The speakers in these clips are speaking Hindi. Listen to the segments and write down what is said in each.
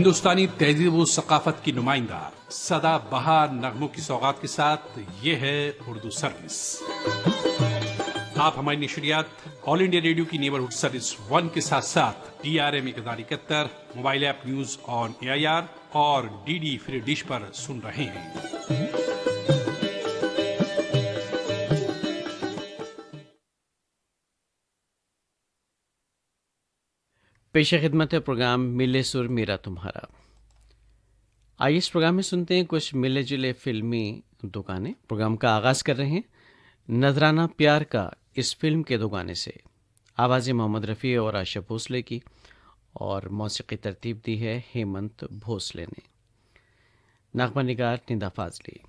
हिंदुस्तानी तहजीब व सकाफत की नुमाइंदा सदा बहार नगमों की सौगात के साथ ये है उर्दू सर्विस। आप हमारी नशरियात ऑल इंडिया रेडियो की नेबरहुड सर्विस 1 के साथ साथ DRM 1071, mobile app news on AIR और DD फ्री डिश पर सुन रहे हैं। पेश खिदमत है प्रोग्राम मिले सुर मेरा तुम्हारा। आइए इस प्रोग्राम में सुनते हैं कुछ मिले जुले फिल्मी दुकानें। प्रोग्राम का आगाज़ कर रहे हैं नजराना प्यार का इस फिल्म के दो गाने से। आवाज़ें मोहम्मद रफ़ी और आशा भोसले की और मौसीकी तरतीब दी है हेमंत भोसले ने। नग़मा निगार निदा फाजली।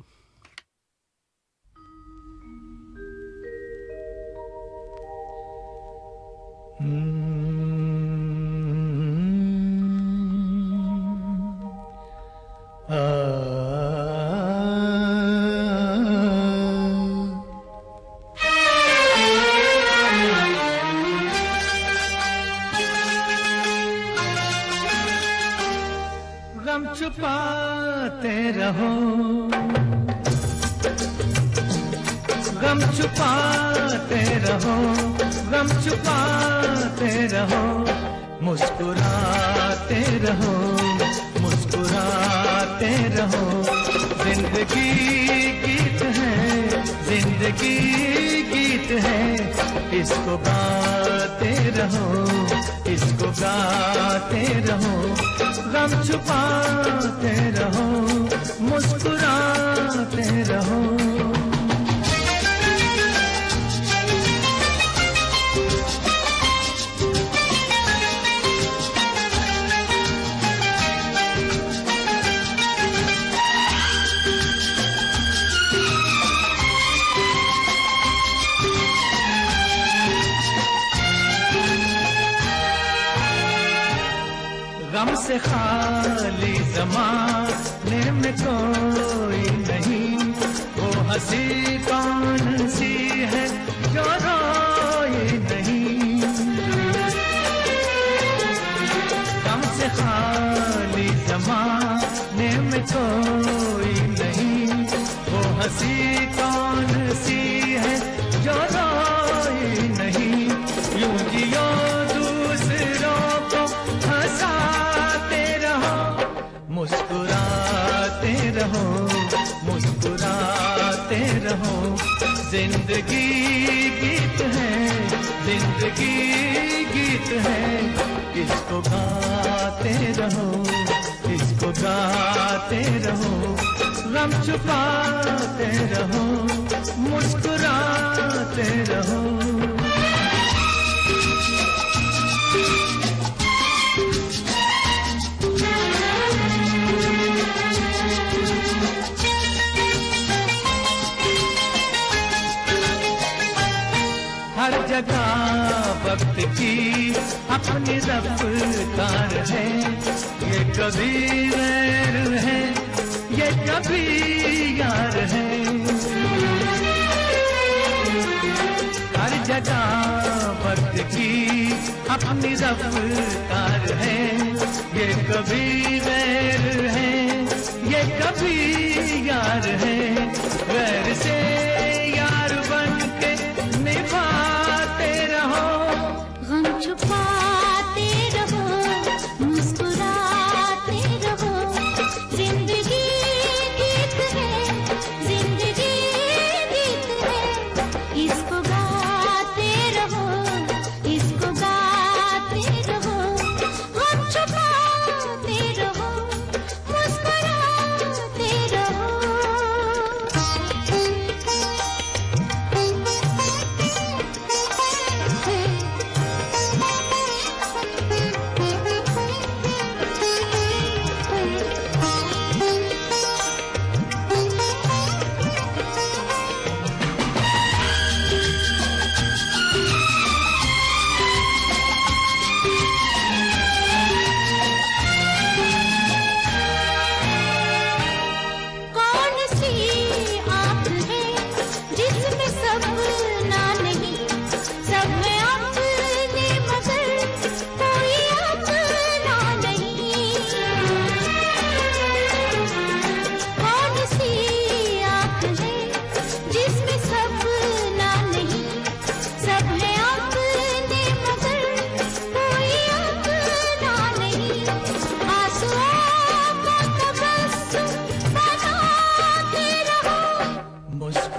गम छुपाते रहो, गम छुपाते रहो, गम छुपाते रहो, मुस्कुराते रहो, मुस्कुराते रहो। जिंदगी गीत है, जिंदगी गीत है, इसको गाते रहो, इसको गाते रहो। गम छुपाते रहो, मुस्कुराते रहो। गम से खाली ज़माने में कोई नहीं, वो हंसी कौन सी है जो रोए नहीं। गम से खाली ज़माने में कोई नहीं, वो हंसी कौन सी है जो रोए नहीं। यूं जियो दूसरों को हंसाते रहो, मुस्कुराते रहो, मुस्कुराते रहो। जिंदगी गीत है, जिंदगी गीत है, इसको गाते रहो, इसको गाते रहो। गम छुपाते रहो, मुस्कुराते रहो। हर जगह वक्त की अपनी रफ्तार है, ये कभी वैर है, ये कभी यार है। हर जगह वक्त की अपनी रफ्तार है, ये कभी वैर है, ये कभी यार है। वैर से यार बन के निभाते रहो, गम छुपाते रहो, मुस्कुराते रहो। जिंदगी गीत है, जिंदगी गीत है, इसको गाते रहो, इसको गाते रहो। गम छुपाते रहो, मुस्कुराते रहो।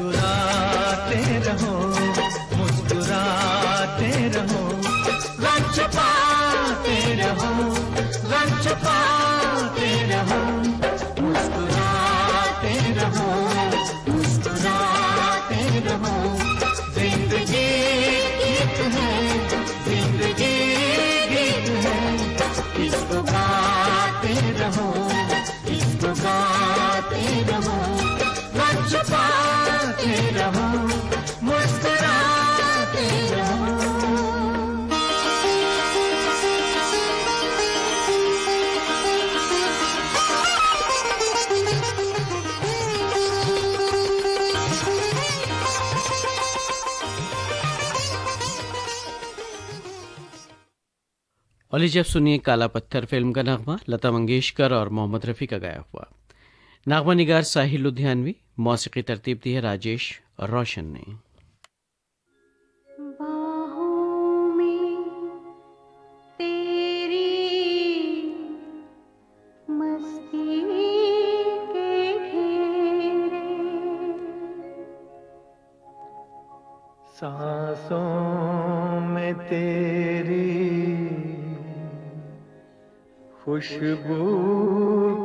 मुस्कुराते रहो, मुस्कुराते रहो, रंग छुपाते रहो, रंग छुपाते रहो, मुस्कुराते रहो, मुस्कुराते रहो। जिंदगी गीत है, जिंदगी गीत है, इसको गाते रहो, इसको गाते रहो, रंग छुपाते रहो, मुस्कुराते रहो। और लीजिए अब सुनिए काला पत्थर फिल्म का नगमा, लता मंगेशकर और मोहम्मद रफ़ी का गाया हुआ। नगमा निगार साहिल लुधियानवी, मौसीकी तरतीब दी है राजेश और रोशन ने। बाहों में तेरी मस्ती के घेरे, सांसों में तेरी खुशबू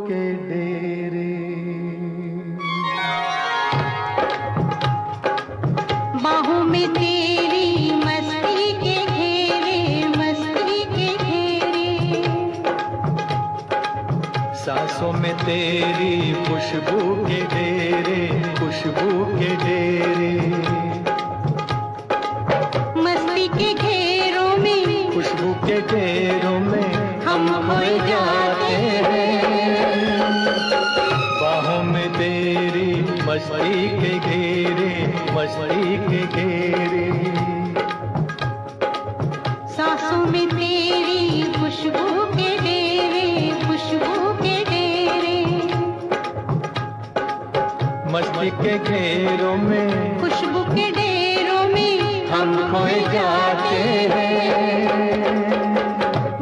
के डेरे, बाहों में तेरी मस्ती के घेरे, मस्ती के घेरे, सांसों में तेरी खुशबू के डेरे, खुशबू के डेरे, मस्ती के घेरों में, खुशबू के घेरों में हम खोए जाते हैं। बाहों में तेरी मस्ती के घेरे, मस्ती के घेरे, सांसों में तेरी खुशबू के डेरे, खुशबू के डेरे, मस्ती के घेरों में खुशबू के डेरों में हम खोए जाते हैं।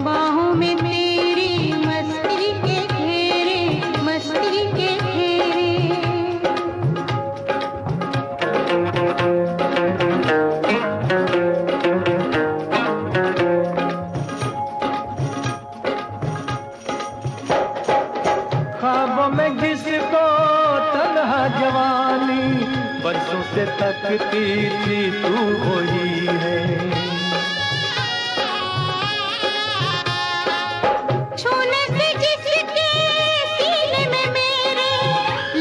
बाहों में तेरी मस्ती के घेरे, मस्ती के घेरे। ख्वाबों में जिसको तन्हा जवानी बरसों से तकती थी तू वही है। छूने से जिसके सीने में मेरे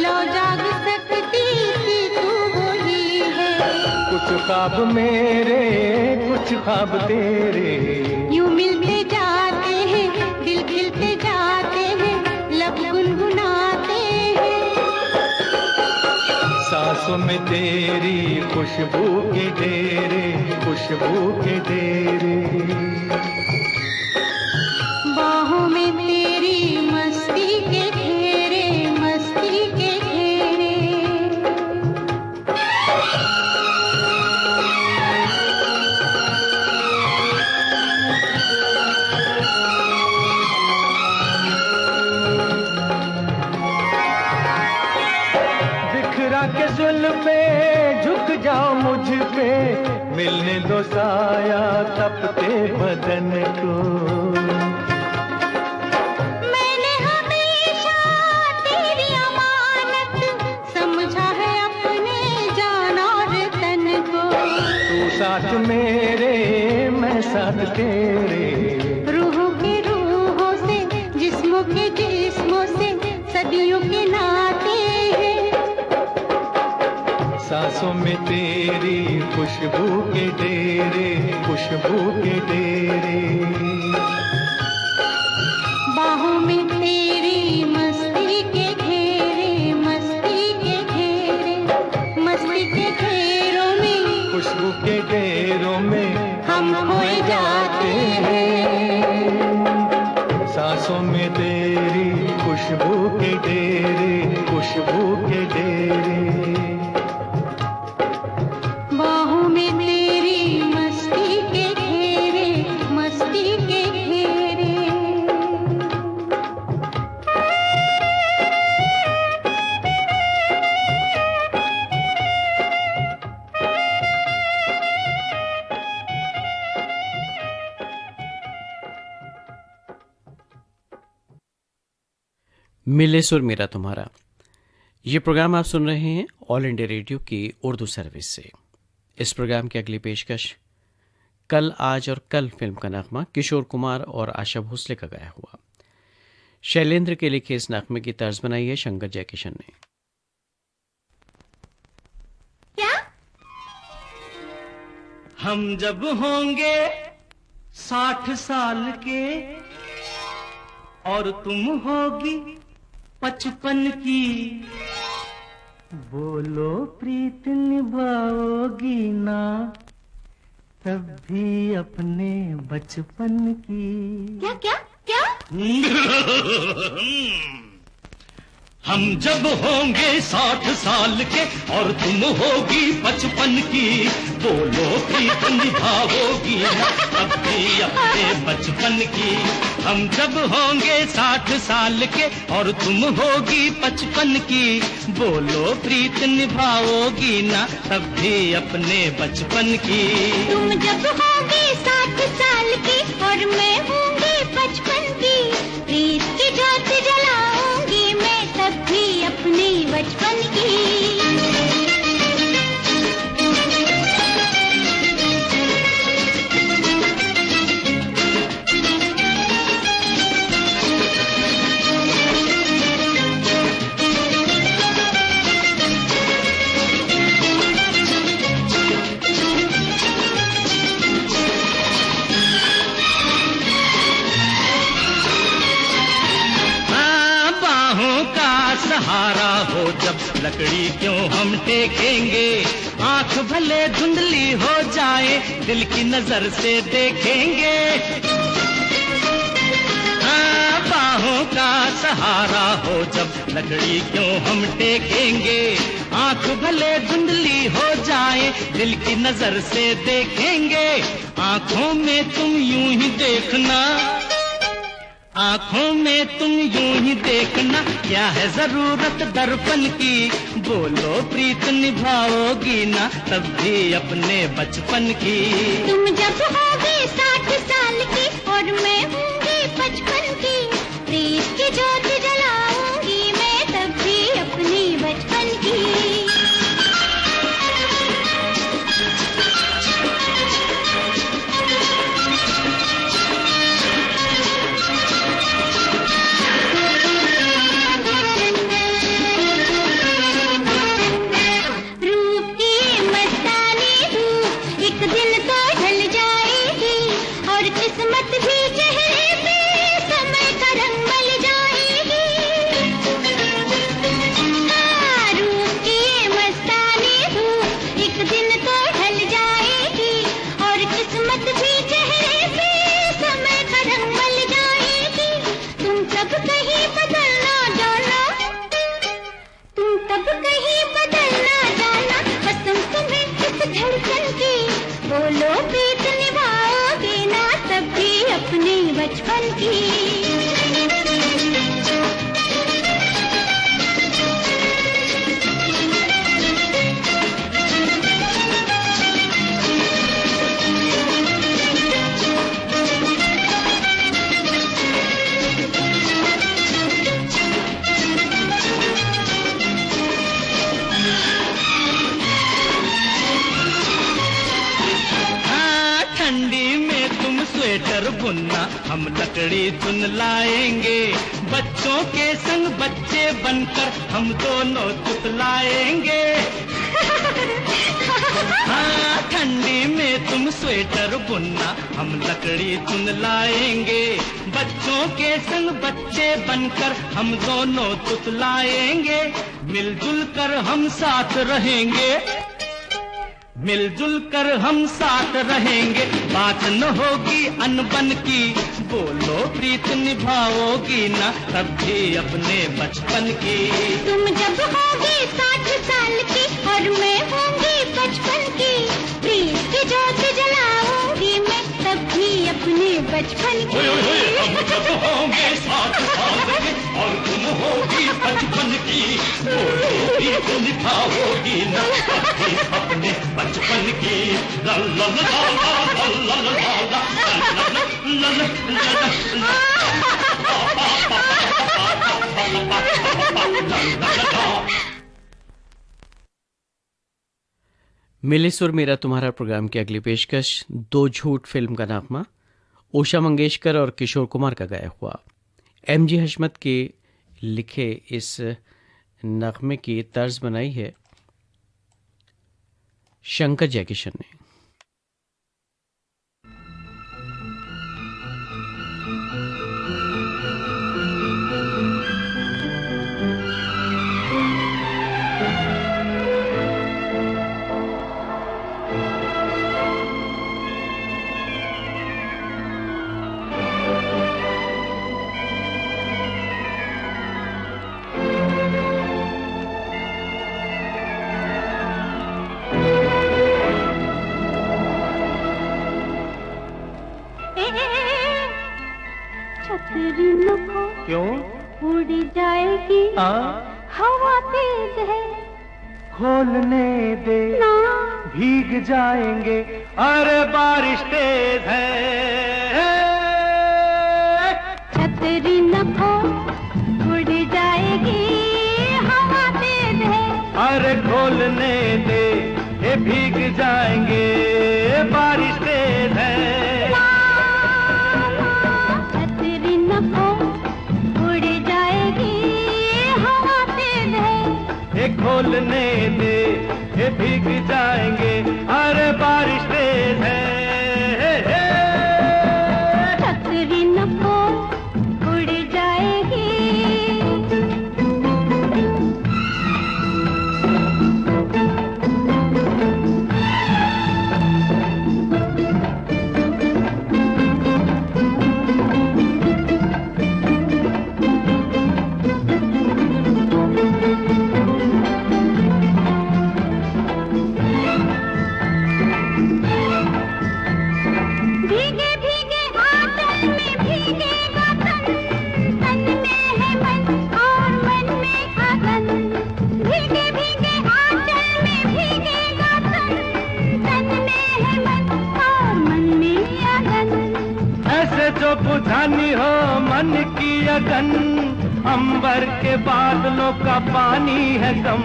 लो जाग सकती थी तू वही है। कुछ ख्वाब मेरे, कुछ ख्वाब तेरे, यूं मिलते जाते हैं, दिल खिलते जाते हैं, लब गुनगुनाते हैं। सांसों में तेरी खुशबू के डेरे, खुशबू के डेरे, बाहों में तेरी मस्ती के घेरे, मस्ती के घेरे। बिखरा के जुल्फे झुक जाओ मुझ पे, मिलने दो साया तपते बदन को। मैंने हमेशा तेरी अमानत समझा है अपने जान और तन को। तू साथ मेरे, मैं साथ तेरे, रूहों के रूहों से, जिस्मों के जिस्मों से सदियों के नाते हैं। सांसों में तेरी खुशबू के डेरे, खुशबू के डेरे, बाहों में तेरी मस्ती के घेरे, मस्ती के घेरे, मस्ती के घेरों में खुशबू के डेरों में हम खोए जाते हैं। सांसों में तेरी खुशबू के डेरे, खुशबू के डेरे, बाहों में तेरी मस्ती के घेरे, मस्ती के घेरे। मिले सुर मेरा तुम्हारा। ये प्रोग्राम आप सुन रहे हैं ऑल इंडिया रेडियो की उर्दू सर्विस से। इस प्रोग्राम की अगली पेशकश कल आज और कल फिल्म का नगमा किशोर कुमार और आशा भोसले का गाया हुआ। शैलेंद्र के लिखे इस नगमे की तर्ज बनाई है शंकर जयकिशन ने। क्या? हम जब होंगे 60 साल के और तुम होगी 55 की, बोलो प्रीत निभाओगी ना तब भी अपने बचपन की। क्या क्या क्या? हम जब होंगे 60 साल के और तुम होगी 55 की, बोलो प्रीत निभाओगी ना तब भी अपने बचपन की। हम जब होंगे 60 साल के और तुम होगी 55 की, बोलो प्रीत निभाओगी ना तब भी अपने बचपन की। तुम जब होगे 60 साल की और मैं होंगी 55 की, प्रीत की ज्योत जलाऊंगी मैं तब भी अपने बचपन की। सहारा हो जब लकड़ी क्यों हम टेकेंगे, आंख भले धुंधली हो जाए दिल की नजर से देखेंगे। बाहों का सहारा हो जब लकड़ी क्यों हम टेकेंगे, आंख भले धुंधली हो जाए दिल की नजर से देखेंगे। आंखों में तुम यूं ही देखना, आंखों में तुम यूं ही देखना, क्या है जरूरत दर्पण की, बोलो प्रीत निभाओगी ना तब भी अपने बचपन की। तुम जब होगे 60 साल की और मैं होंगी 55 की, प्रीत की ज्योत जलाऊंगी मैं तब भी अपनी बचपन की। बोलो प्रीत निभाओगे ना तब भी अपने बचपन की। स्वेटर बुनना हम लकड़ी चुन लाएंगे, बच्चों के संग बच्चे बनकर हम दोनों तुतलाएंगे। हाँ ठंडी में तुम स्वेटर बुनना हम लकड़ी चुन लाएंगे, बच्चों के संग बच्चे बनकर हम दोनों तुतलाएंगे। मिलजुल कर हम साथ रहेंगे, मिलजुल कर हम साथ रहेंगे, बात न होगी अनबन की, बोलो प्रीत निभाओगी ना तब भी अपने बचपन की। तुम जब होगी 60 साल की और मैं होंगी 55 की, प्रीत की ज्योत जलाऊंगी मैं तब भी अपने बचपन की। हम जब होंगे 60 साल के और तुम होगी 55 की, बोलो प्रीत निभाओगी ना तब भी अपने बचपन की। ला ला ला ला ला ला ला ला ला ला ला। मिले सुर मेरा तुम्हारा प्रोग्राम की अगली पेशकश दो झूठ फिल्म का नगमा उषा मंगेशकर और किशोर कुमार का गाया हुआ। एमजी हशमत के लिखे इस नगमे की तर्ज बनाई है शंकर जयकिशन ने। छतरी नको क्यों? उड़ जाएगी हवा तेज है, खोलने दे ना भीग जाएंगे, अरे बारिश तेज है। छतरी नको उड़ जाएगी हवा तेज है, अरे खोलने दे ये भीग जाएंगे, बारिश तेज है। छतरी नको उड़ जाएगी हवा तेज है, ये खोलने दे ये भीग जाएंगे, अरे बारिश तेज है। छतरी नको उड़ जाएगी। भीगे भीगे आंचल में भीगेगा तन, तन में है मन और मन में अगन। भीगे भीगे आंचल में भीगेगा तन, तन में है मन और मन में अगन। ऐसे जो बुझानी हो मन की अगन, अंबर के बादलों का पानी है कम।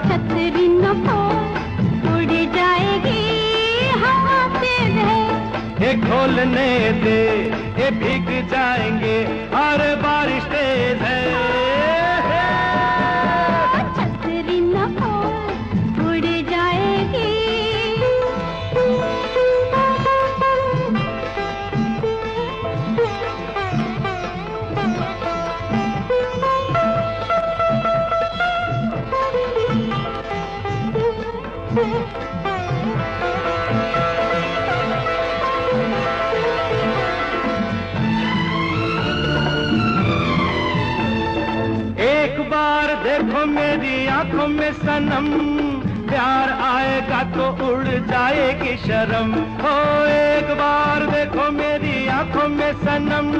छतरी नको उड़ जाएगी हवा तेज है, ये खोलने दे ये भीग जाएंगे, अरे बारिश तेज है। छतरी नको उड़ जाएगी। एक बार देखो मेरी आंखों में सनम, प्यार आएगा तो उड़ जाएगी शर्म। हो एक बार देखो मेरी आंखों में सनम,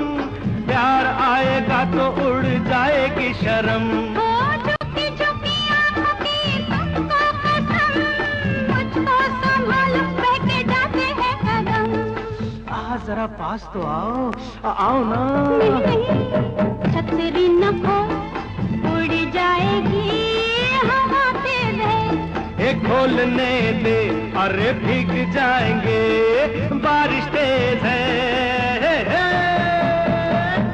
प्यार आएगा तो उड़ जाएगी शर्म। ओ झुकी झुकी आंखों की तुमको कसम, मुझको संभालो बहके जाते हैं कदम। जरा पास तो आओ, आओ ना। नहीं छतरी नको उड़ जाएगी हवा तेज है, ये खोलने दे अरे भीग जाएंगे, बारिश तेज है।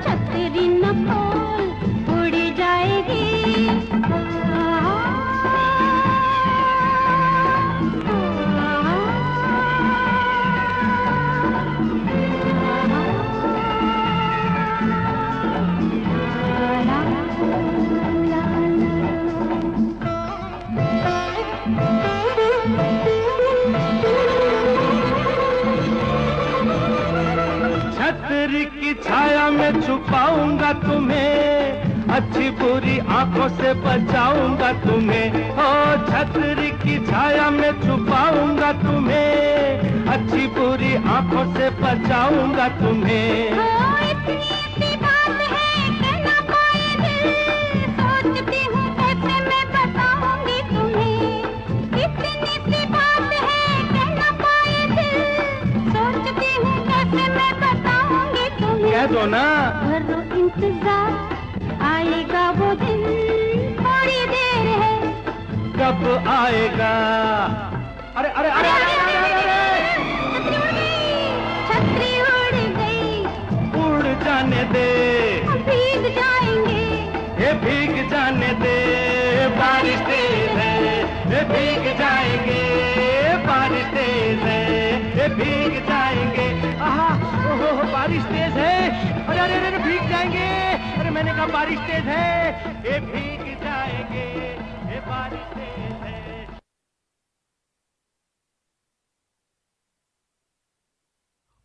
छतरी नको उड़ जाएगी। छतरी की छाया में छुपाऊंगा तुम्हें, अच्छी बुरी आंखों से बचाऊंगा तुम्हें। ओ छतरी की छाया में छुपाऊंगा तुम्हें, अच्छी बुरी आंखों से बचाऊंगा तुम्हें। इतनी सी बात है कहना पाए दिल, सोचती हूँ कैसे मैं बताऊंगी तुम्हें। इतनी सी बात है कहना पाए दिल, सोचती हूँ कैसे मैं बताऊंगी तुम्हें। कह दो ना। करो इंतजार आएगा वो दिन, कब आएगा? अरे अरे अरे अरे अरे अरे, अरे। छतरी उड़ गई, उड़ जाने दे, भीग जाएंगे, ये भीग जाने दे, बारिश तेज है, ये भीग जाएंगे, बारिश तेज है, ये भीग जाएंगे। आहा, ओहो, बारिश तेज है, अरे अरे अरे भीग जाएंगे, अरे मैंने कहा बारिश तेज है, ये भीग जाएंगे, ये बारिश तेज है।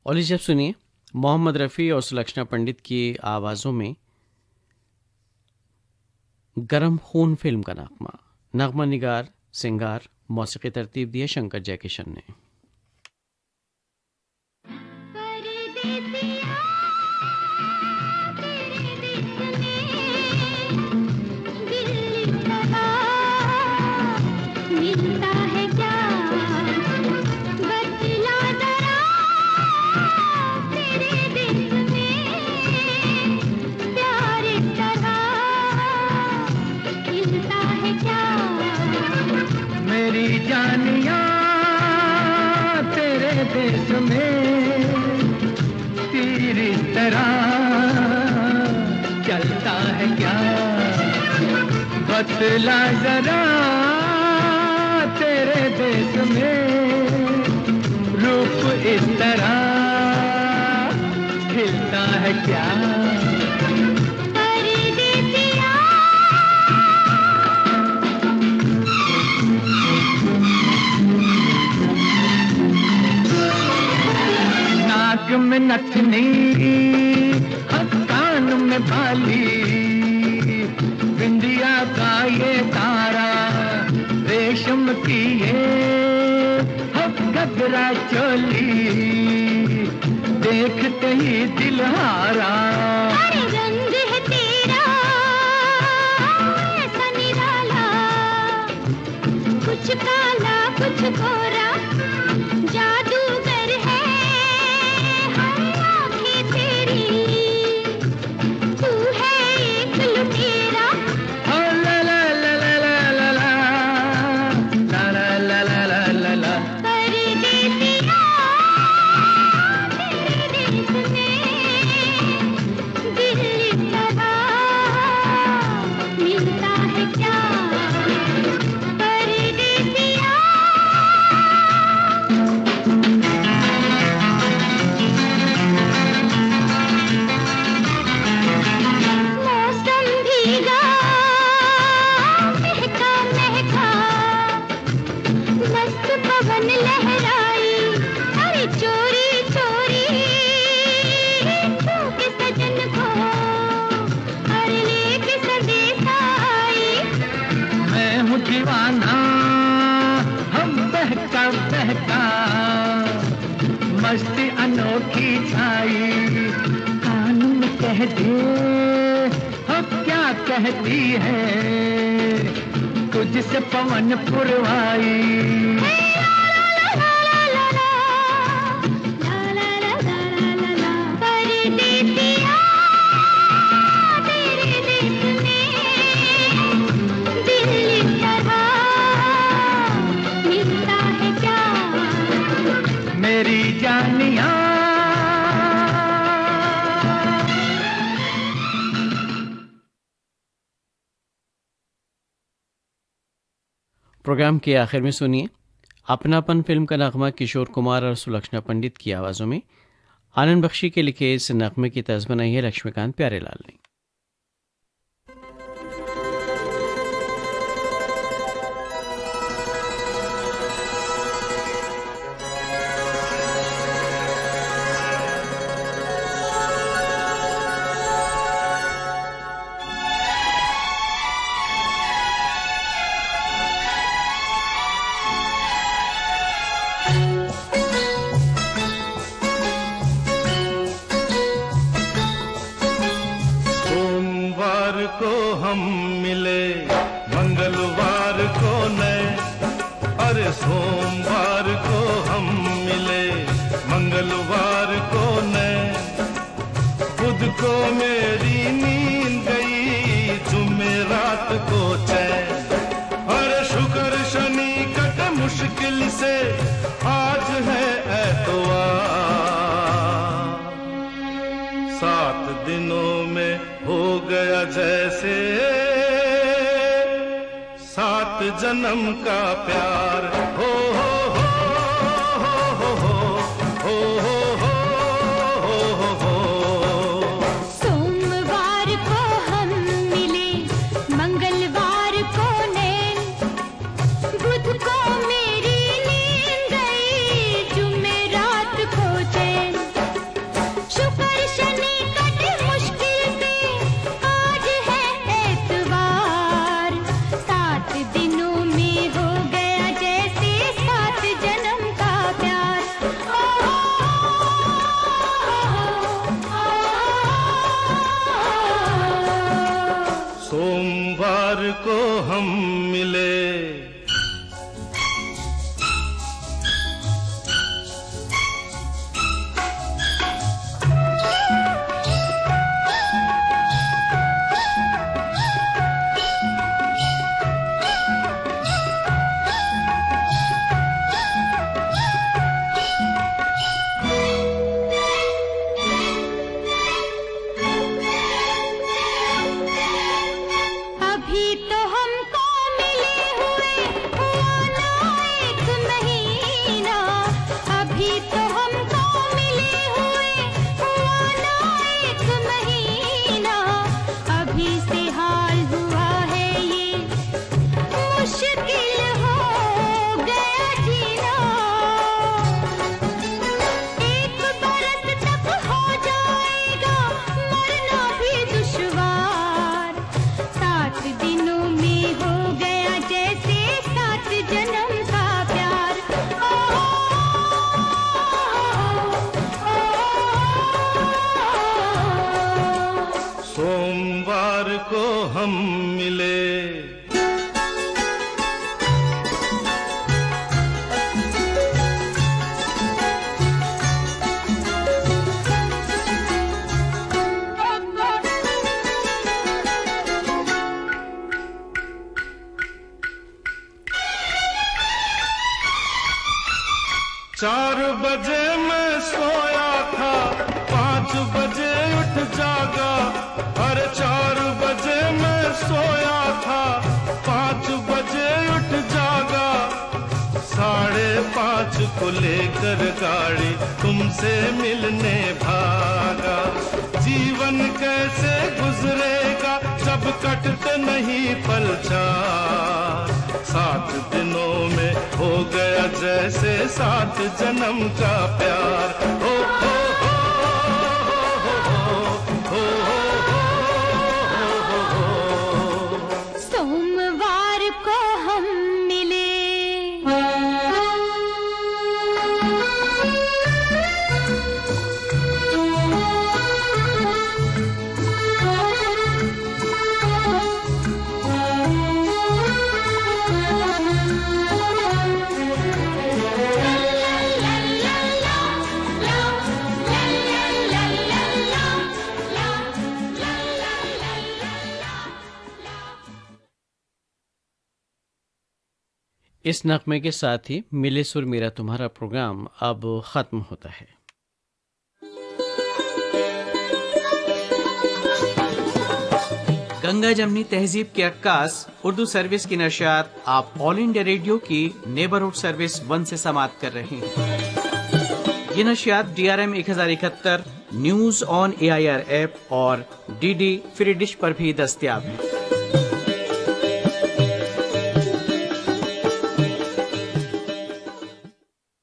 और जब सुनिए मोहम्मद रफ़ी और सुलक्षणा पंडित की आवाज़ों में गरम खून फिल्म का नगमा निगार सिंगार मौसीकी तरतीब दी है शंकर जयकिशन ने। परदेसिया तेरे देश में दिल लगा मिलता है क्या, बतला जरा तेरे देश में प्यार तरह मिलता है क्या। मेरी जानिया तेरे देश में तीर इस तरह चलता है क्या, बतला जरा तेरे देश में रूप इस तरह खिलता है क्या। परदेसिया नाक में नथनी, कान में बाली, बिंदिया का ये तारा, रेशम की ये घगरा चोली, देखते ही दिल हारा। अरे रंग है तेरा ऐसा निराला, कुछ काला कुछ गोरा, जादूगर है आँखें तेरी, तू है एक लुटेरा। ओ ला ला ला ला ला ला ला ला ला ला ला ला ला। परदेसिया तेरे देश में दिल लगा मिलता है क्या, परदेसिया। मौसम भीगा महका महका, मस्त पवन लहराई, अरे चोरी चोरी छू के सजन को, अरे लेके संदेश आई। मैं हूँ दीवाना, हम बहका बहका, मस्ती अनोखी छाई, कान में कह दे हम क्या कहती है, तुझसे पवन पुरवाई। परदेसिया तेरे देश में दिल तरह मिलता है क्या। मेरी जानिया प्रोग्राम के आखिर में सुनिए अपनापन फिल्म का नगमा किशोर कुमार और सुलक्षणा पंडित की आवाज़ों में। आनंद बख्शी के लिखे इस नगमे की तर्ज बनाई है लक्ष्मीकांत प्यारेलाल ने। सोमवार को हम मिले, मंगलवार को नए, अरे सोमवार को हम मिले, मंगलवार को नए, बुध को मेरी नींद गई, जुमेरात को चैन, अरे शुक्र मुश्किल से आज है एतवार। 7 दिनों में हो गया जैसे 7 जन्म का प्यार। हो हो हो हो हो हो हो हो हो हो। सोमवार को हम मिले, मंगलवार को नैन, बुध को मेरी नींद गई, जुमेरात को चैन, शुक्र शनि कटे मुश्किल से आज है एतवार। 7 दिनों में हो गया जैसे 7 जन्म का प्यार। सोमवार को हम मिले। अभी तो हमको मिले हुए हुआ ना 1 महीना, अभी तो हमको मिले हुए हुआ ना 1 महीना, अभी से हाल हुआ है ये मुश्किल हो गया जीना। 1 बरस तक हो जाएगा मरना भी दुश्वार। 7 दिनों में हो गया जैसे 7 जन्म का प्यार। सोमवार को हम मिले। चार बजे मैं सोया था, 5 बजे उठ जागा। अरे 4 बजे मैं सोया था, 5 बजे उठ जागा। 5:30 को लेकर गाड़ी तुमसे मिलने भागा। जीवन कैसे गुजरेगा जब कटते नहीं पल चार। 7 दिनों में हो गया जैसे 7 जन्म का प्यार। हो हो हो हो हो हो हो। सोमवार को हम मिले। इस नगमे के साथ ही मिले सुर मेरा तुम्हारा प्रोग्राम अब ख़त्म होता है। गंगा जमनी तहजीब के अक्कास उर्दू सर्विस की नशियात आप ऑल इंडिया रेडियो की नेबरहुड सर्विस 1 से समाप्त कर रहे हैं। ये नशियात DRM 1071, news on AIR app और DD फ्री डिश पर भी दस्तयाब है।